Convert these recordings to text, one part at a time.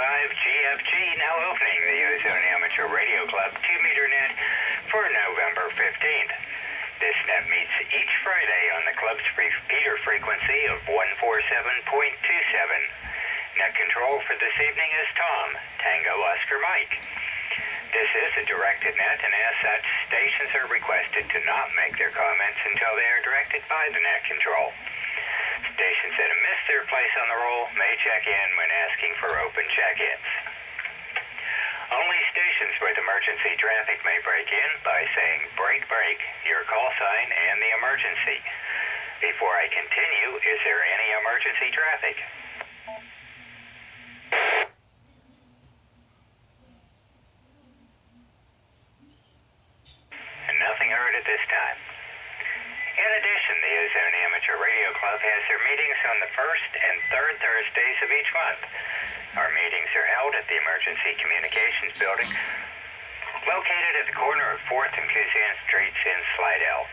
AA5GFG now opening the Ozone Amateur Radio Club 2-meter net for November 15th. This net meets each Friday on the club's repeater frequency of 147.27. Net control for this evening is Tom, Tango Oscar Mike. This is a directed net, and as such, stations are requested to not make their comments until they are directed by the net control. Stations that have missed their place on the roll may check in when asking for open check-ins. Only stations with emergency traffic may break in by saying break, break, your call sign, and the emergency. Before I continue, is there any emergency traffic? And nothing heard at this time. In addition, the Ozone Amateur Radio Club has their meetings on the first and third Thursdays of each month. Our meetings are held at the Emergency Communications Building, located at the corner of 4th and Kuzan Streets in Slidell.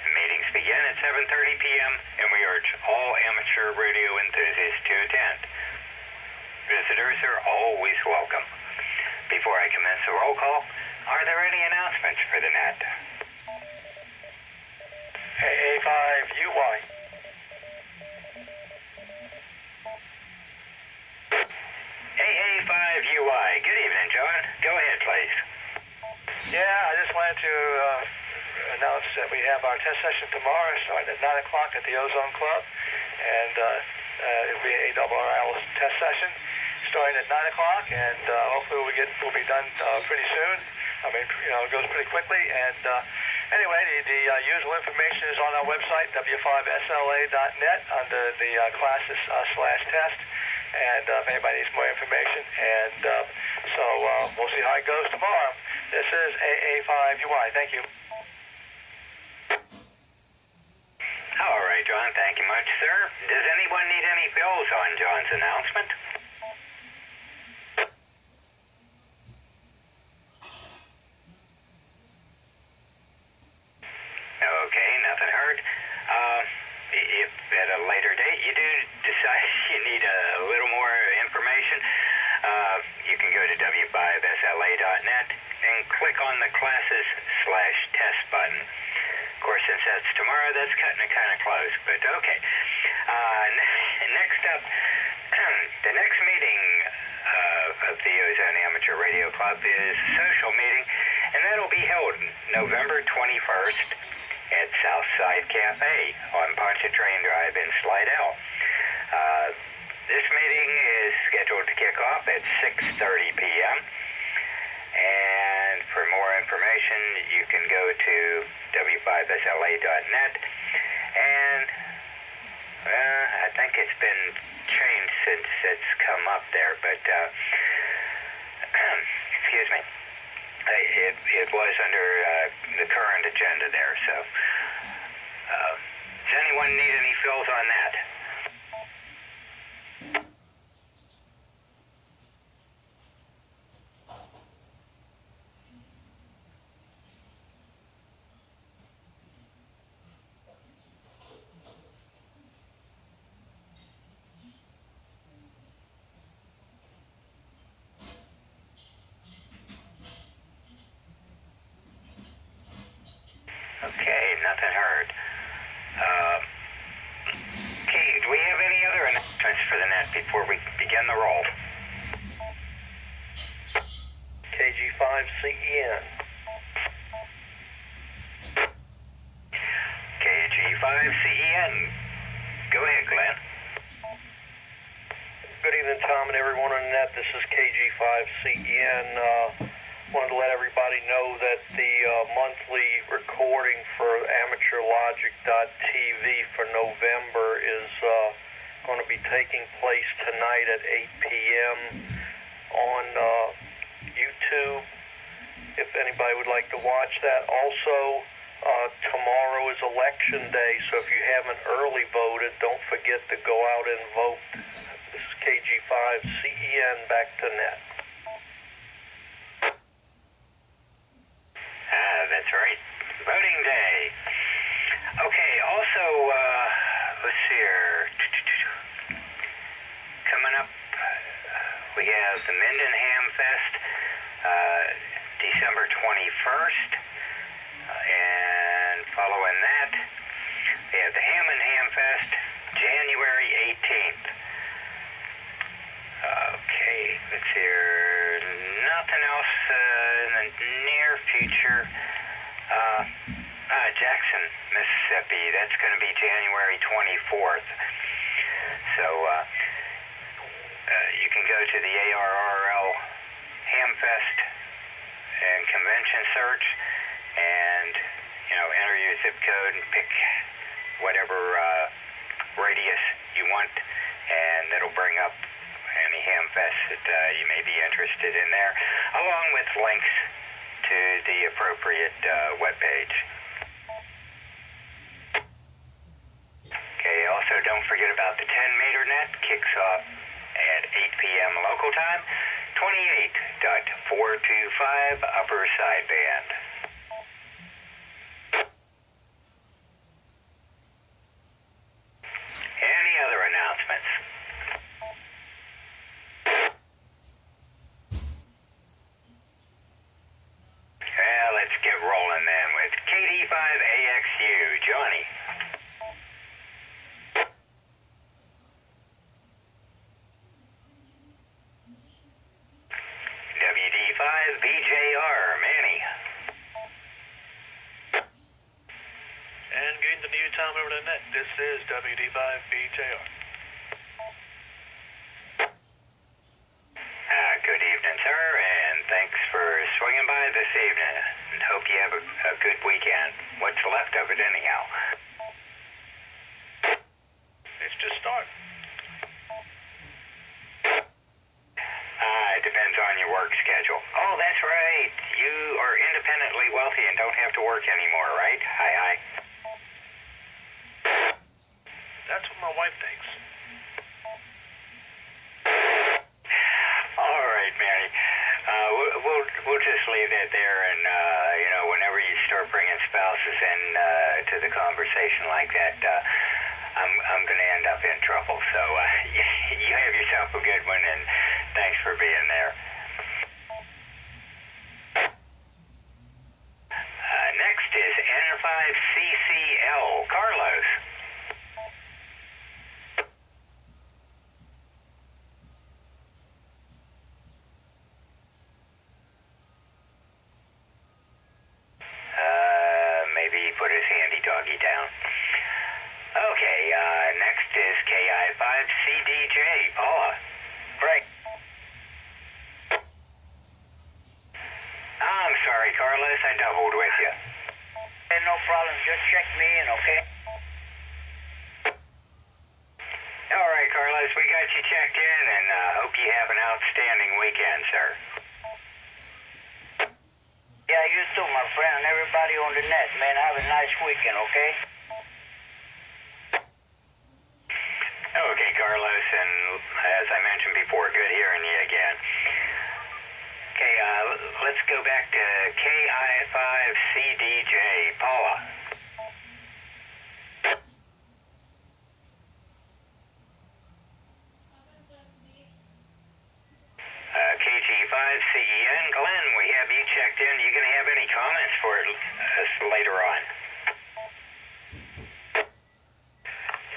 The meetings begin at 7:30 p.m., and we urge all amateur radio enthusiasts to attend. Visitors are always welcome. Before I commence the roll call, are there any announcements for the net? AA5UY. AA5UY. Good evening, John. Go ahead, please. Yeah, I just wanted to announce that we have our test session tomorrow starting at 9 o'clock at the Ozone Club. And it'll be a double-hour test session starting at 9 o'clock. And hopefully we'll be done pretty soon. I mean, it goes pretty quickly. And anyway, the usual information is on our website, w5sla.net, under the classes/test. And if anybody needs more information. And so we'll see how it goes tomorrow. This is AA5UY. Thank you. All right, John. Thank you much, sir. Does anyone need any fills on John's announcement? Okay, nothing heard. If at a later date you do decide you need a little more information, you can go to w5sla.net and click on the classes/test button. Of course, since that's tomorrow, that's cutting it kind of close, but okay. Next up, the next meeting of the Ozone Amateur Radio Club is a social meeting, and that'll be held November 21st at Southside Cafe on Pontchartrain Drive in Slidell. This meeting is scheduled to kick off at 6:30 p.m. And for more information, you can go to w5sla.net. And I think it's been changed since it's come up there, but excuse me. It was under the current agenda there, so does anyone need any fills on that? Okay, nothing heard. Okay, do we have any other announcements for the net before we begin the roll? KG5CEN. KG5CEN. Go ahead, Glenn. Good evening, Tom, and everyone on the net. This is KG5CEN. Wanted to let everybody know that the monthly recording for amateurlogic.tv for November is going to be taking place tonight at 8 p.m. on YouTube, if anybody would like to watch that. Also, tomorrow is Election Day, so if you haven't early voted, don't forget to go out and vote. This is KG5CEN, back to net. That's right. Voting day. Okay, also, let's see here. Coming up, we have have the Minden Ham Fest, December 21st, and following that, we have the Hammond Ham Fest, January 18th. Okay, let's hear nothing else in the near future. Jackson, Mississippi, that's going to be January 24th. So you can go to the ARRL Hamfest and Convention search and, enter your zip code and pick whatever radius you want, and it'll bring up any Hamfest that you may be interested in there, along with links to the appropriate webpage. Okay, also don't forget about the 10-meter net. Kicks off at 8 p.m. local time, 28.425 upper sideband. Any other announcements? Well, let's get rolling then with KD5AXU. Johnny. WD5BJR, Manny. And getting the new time over the net, this is WD5BJR. Good evening, sir, and thanks for swinging by this evening, and hope you have a good weekend. What's left of it, anyhow? It's just starting. It depends on your work schedule. Oh, that's right. You are independently wealthy and don't have to work anymore, right? Hi. That's what my wife thinks. All right, Manny. We'll just leave that there, and whenever you start bringing spouses in to the conversation like that, I'm going to end up in trouble. So you have yourself a good one, and thanks for being there. Next is N5CCL. Carlos. Maybe he put his handy doggy down. Okay, next is KI5CDJ. Paula. Frank. I'm sorry, Carlos. I doubled with you. Hey, no problem. Just check me in, okay? All right, Carlos. We got you checked in, and hope you have an outstanding weekend, sir. Yeah, you too, my friend, and everybody on the net, man. Have a nice weekend, okay? Okay, Carlos, and as I mentioned before, good hearing you again. Okay, let's go back to KI5CDJ. Paula. KG5CEN. Glenn, we have you checked in. You going to have any comments for us later on?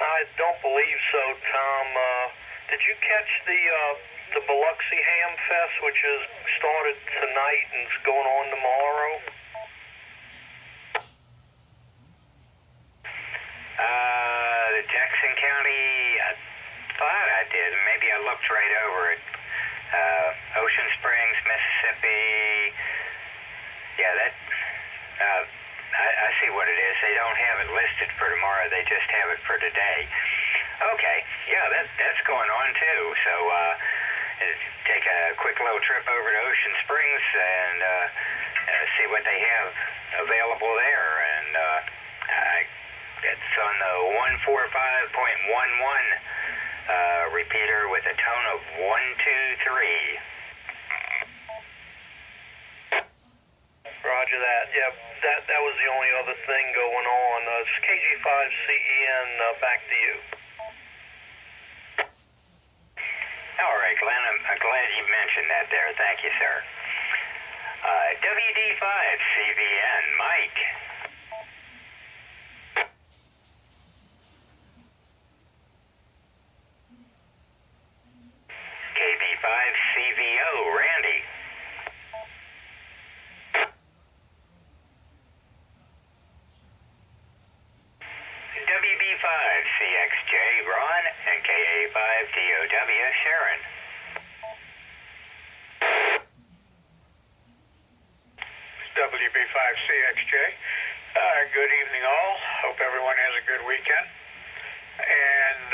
I don't believe so, Tom. Did you catch the Biloxi Ham Fest, which is started tonight and is going on tomorrow? The Jackson County, I thought I did. Maybe I looked right over it. Ocean Springs, Mississippi. Yeah, that. I see what it is. They don't have it listed for tomorrow. They just have it for today. Okay. Yeah, that's going on too. So take a quick little trip over to Ocean Springs and see what they have available there. And it's on the 145.11 repeater with a tone of 123. Roger that. Yep, that was the only other thing going on. It's KG5CEN, back to you. All right, Glenn, I'm glad you mentioned that there. Thank you, sir. WD5CVN, Mike. KB5CVO, Randy. WB5CXJ, Ron, and KA5DOW, Sharon. WB5CXJ. Good evening all. Hope everyone has a good weekend. And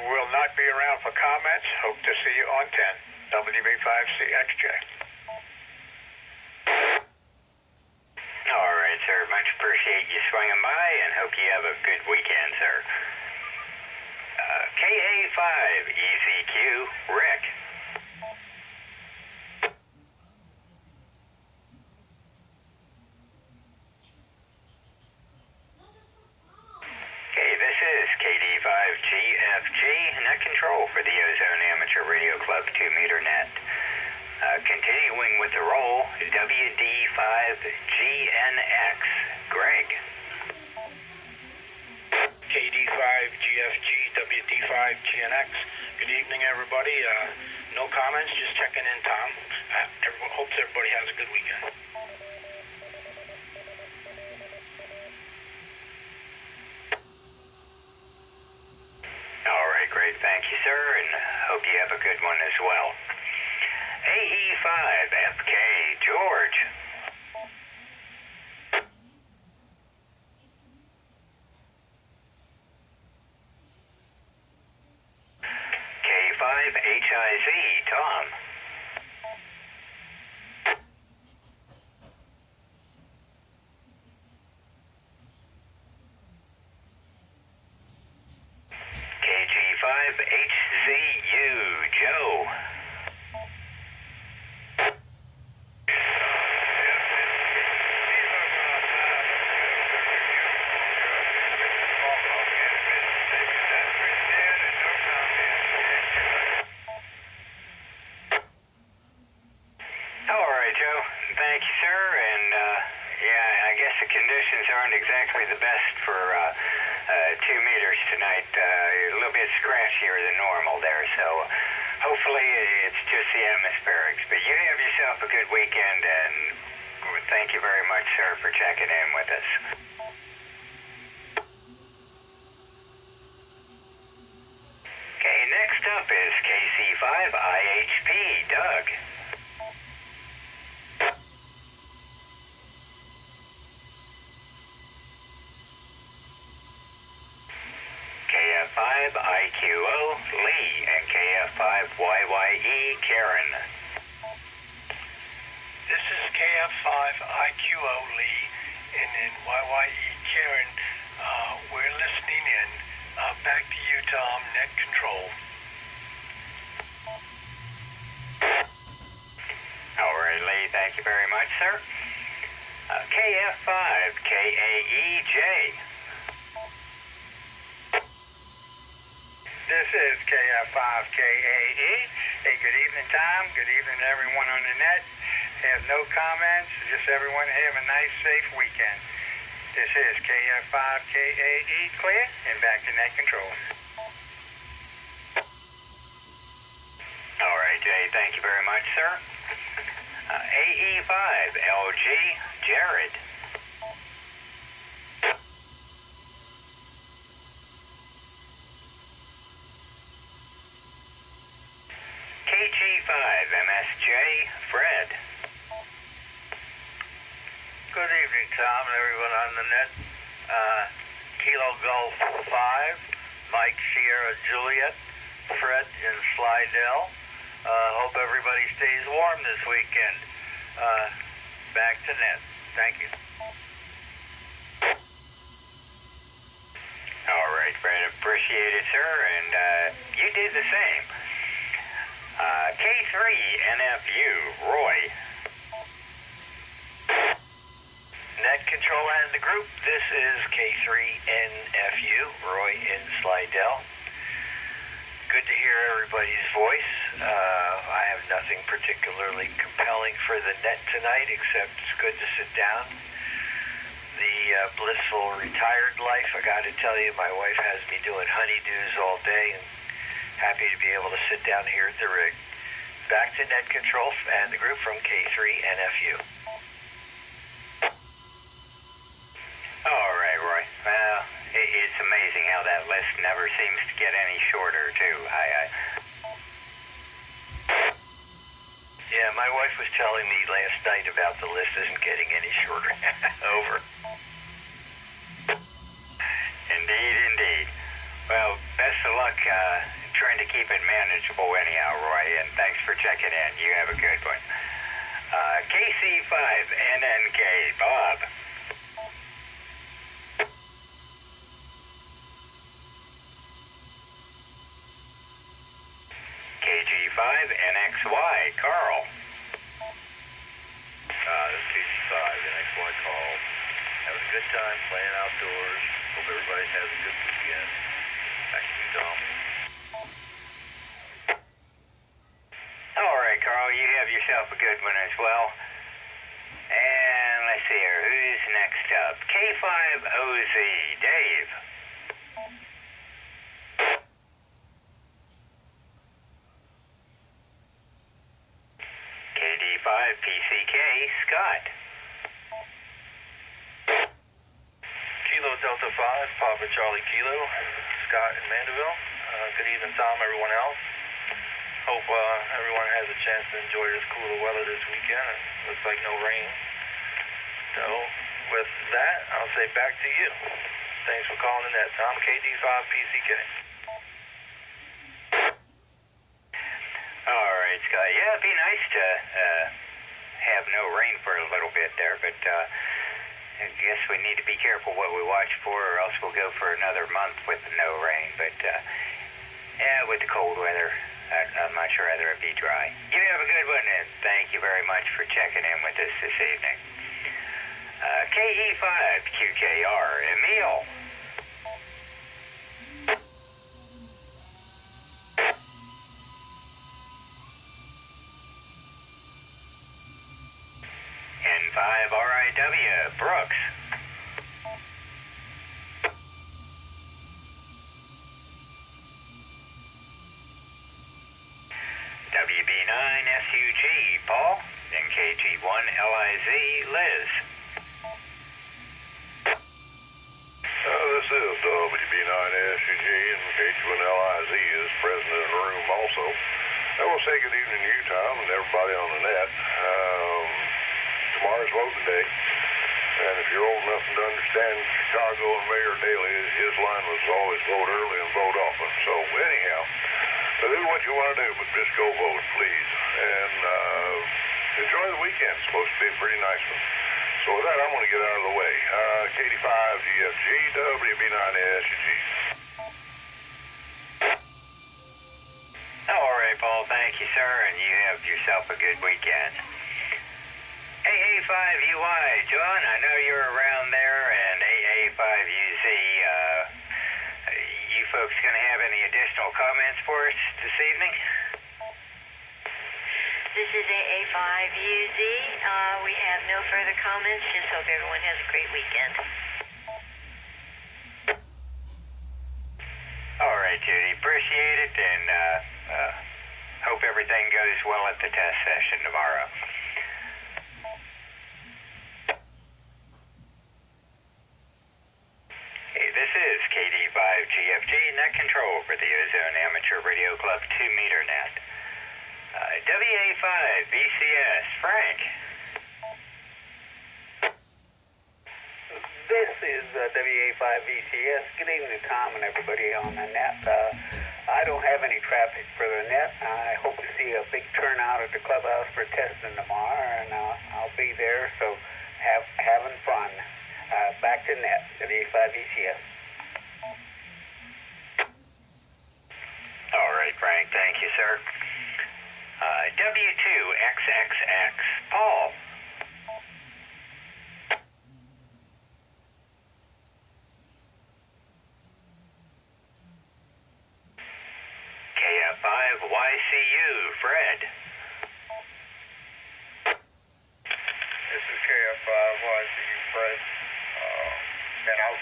will not be around for comments. Hope to see you on 10. WB5CXJ. All right, sir. Much appreciate you swinging by and hope you have a good weekend, sir. KA5EZQ, Rick. Okay, this is KD5GFG, net control for the Ozone Amateur Radio Club 2-meter net. Continuing with the roll, WD5GNX, Greg. KD5GFG, WD5GNX. Good evening, everybody. No comments, just checking in, Tom. Hopes everybody has a good weekend. All right, great. Thank you, sir, and hope you have a good one as well. AE5FK, George. K5HIZ, Tom. KG5HZU, Joe. All right, Joe. Thank you, sir. And yeah, I guess the conditions aren't exactly the best for 2 meters tonight. A little bit scratchier than normal there, so hopefully it's just the atmospherics. But you have yourself a good weekend, and thank you very much, sir, for checking in with us. Okay, next up is KC5IHP, Doug. KF5IQO, Lee, and KF5YYE, Karen. This is KF5IQO, Lee, and then YYE, Karen. We're listening in. Back to you, Tom, net control. All right, Lee, thank you very much, sir. KF5KAEJ. This is KF5KAE. Hey, good evening, Tom. Good evening to everyone on the net. Have no comments. Just everyone have a nice, safe weekend. This is KF5KAE, clear, and back to net control. All right, Jay, thank you very much, sir. AE5LG, Jared. KG5MSJ, Fred. Good evening, Tom, and everyone on the net. Kilo Golf 5, Mike Sierra Juliet, Fred in Slidell. Hope everybody stays warm this weekend. Back to net. Thank you. All right, Fred, appreciate it, sir, and you did the same. K3NFU, Roy. Net control and the group. This is K3NFU, Roy in Slidell. Good to hear everybody's voice. I have nothing particularly compelling for the net tonight, except it's good to sit down. The blissful retired life, I got to tell you, my wife has me doing honeydews all day, and happy to be able to sit down here at the rig. Back to net control and the group from K3 NFU. All right, Roy. Well, it's amazing how that list never seems to get any shorter, too. Yeah, my wife was telling me last night about the list isn't getting any shorter. Over. Indeed. Well, best of luck trying to keep it manageable anyhow, Roy, and thanks for checking in. You have a good one. KC5NNK, Bob. KG5NXY, Carl. This is KG5NXY, Carl. Having a good time playing outdoors. Hope everybody has a good weekend. Back to you, Tom. All right, Carl, you have yourself a good one as well. And let's see here, who's next up? K5OZ, Dave. KD5PCK, Scott. Kilo Delta 5, Papa Charlie Kilo, Scott in Mandeville. Good evening, Tom, everyone else. Hope everyone has a chance to enjoy this cooler weather this weekend. It looks like no rain. So, with that, I'll say back to you. Thanks for calling in that, Tom. KD5PCK. All right, Scott. Yeah, it'd be nice to have no rain for a little bit there, but I guess we need to be careful what we watch for, or else we'll go for another month with no rain. But yeah, with the cold weather, I'm much rather it be dry. You have a good one, and thank you very much for checking in with us this evening. KE5QKR, Emil. N5RIW, Brooks. WB9SUG, Paul. NKG1LIZ, Liz. This is WB9SUG, and KG1LIZ is present in the room also. I will say good evening to you, Tom, and everybody on the net. Tomorrow's voting day, and if you're old enough to understand Chicago and Mayor Daley, his line was always vote early and vote often. So anyhow, so do what you want to do, but just go vote, please. And enjoy the weekend. It's supposed to be a pretty nice one. So with that, I'm going to get out of the way. KD5GFG, WB9SUG. All right, Paul. Thank you, sir, and you have yourself a good weekend. AA5UY, John, I know you're around there, and AA5UZ, you folks going to have any additional comments for us this evening? This is AA5UZ. We have no further comments. Just hope everyone has a great weekend. All right, Judy. Appreciate it, and hope everything goes well at the test session tomorrow. Hey, this is KD5GFG, net control for the Ozone Amateur Radio Club 2-meter net. WA5VCS, Frank. This is WA5VCS. Good evening, Tom, and everybody on the net. I don't have any traffic for the net. I hope to see a big turnout at the clubhouse for testing tomorrow, and I'll be there, so having fun. Back to net, WA5VCS. All right, Frank. Thank you, sir. W2XXX, Paul. KF5YCU,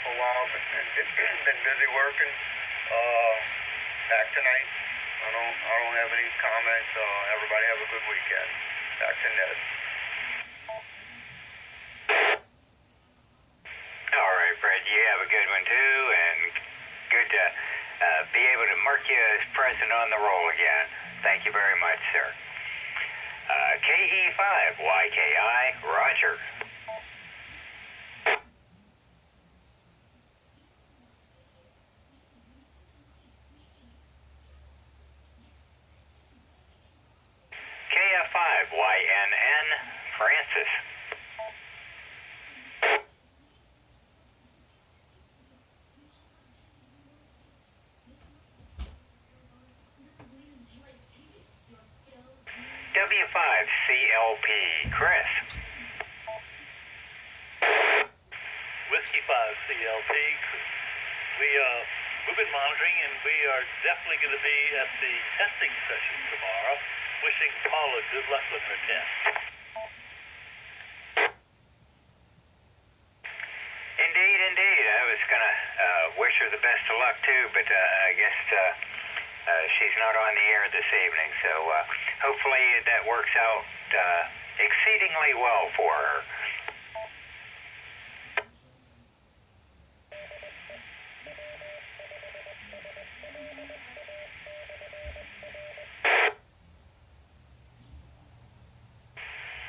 for a while, but been busy working. Back tonight. I don't have any comments. Everybody have a good weekend. Back to Ned. All right, Fred, you have a good one too, and good to be able to mark you as present on the roll again. Thank you very much, sir. KE5YKI, Roger. KF5YNN, Francis. W5CLP, Chris. Whiskey 5CLP. We've been monitoring, and we are definitely going to be at the testing session tomorrow. Wishing Paula good luck with her test. Indeed, indeed. I was going to wish her the best of luck too, but I guess she's not on the air this evening, so hopefully that works out exceedingly well for her.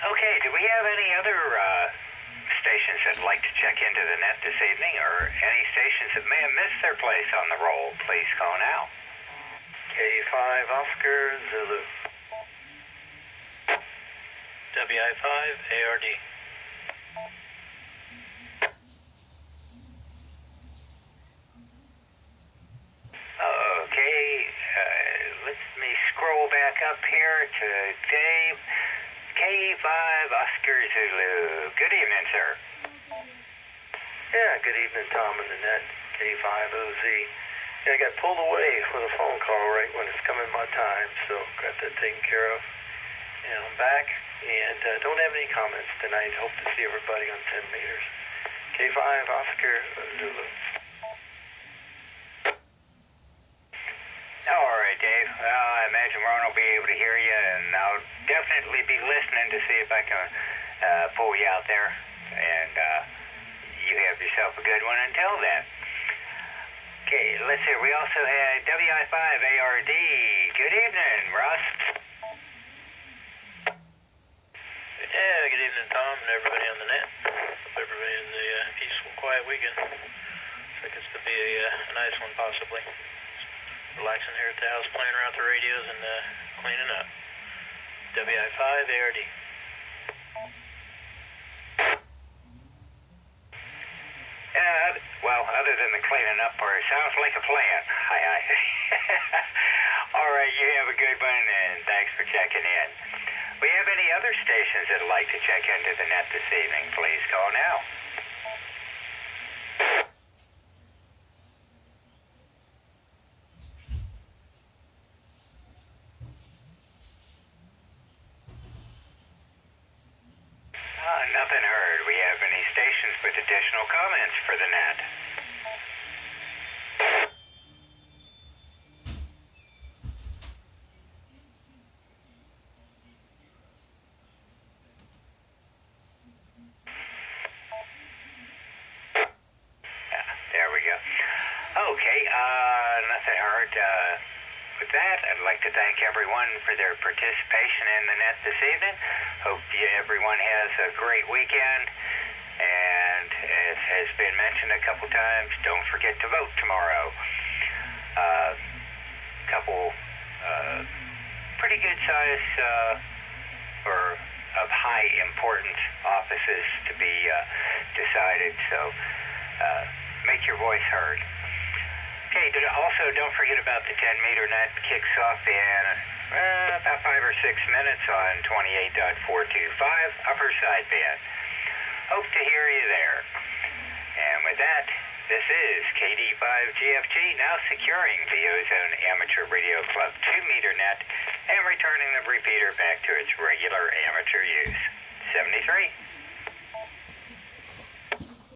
Okay, do we have any other stations that'd like to check into the net this evening, or any stations that may have missed their place on the roll? Please call now. K5 Oscar Zulu. WI5 ARD. Okay, let me scroll back up here to Dave. K5 Oscar Zulu. Good evening, sir. Yeah, good evening, Tom and the net. K5OZ. Yeah, I got pulled away with a phone call right when it's coming my time, so got that taken care of. And I'm back, and don't have any comments tonight. Hope to see everybody on 10 meters. K5 Oscar Zulu. All right, Dave. Well, I imagine Ron will be able to hear you, and I'll definitely be listening to see if I can pull you out there. And you have yourself a good one until then. Okay, let's see. We also had WI5 ARD. Good evening, Russ. Yeah, good evening, Tom, and everybody on the net. Hope everybody in the peaceful, quiet weekend. Looks like it's to be a nice one, possibly. Relaxing here at the house, playing around with the radios and cleaning up. WI5 ARD. Well, other than the cleaning up part, it sounds like a plan. Aye. All right, you have a good one, and thanks for checking in. We have any other stations that would like to check into the net this evening? Please call now. Nothing heard. We have any stations with additional comments for the net? There we go. Okay, nothing heard. With that, I'd like to thank everyone for their participation in the net this evening. Hope everyone has a great weekend. And as has been mentioned a couple times, don't forget to vote tomorrow. Couple pretty good size or of high importance offices to be decided. So make your voice heard. Okay, also don't forget about the 10-meter net. Kicks off in about 5 or 6 minutes on 28.425 upper sideband. Hope to hear you there. And with that, this is KD5GFG now securing the Ozone Amateur Radio Club 2-meter net and returning the repeater back to its regular amateur use. 73.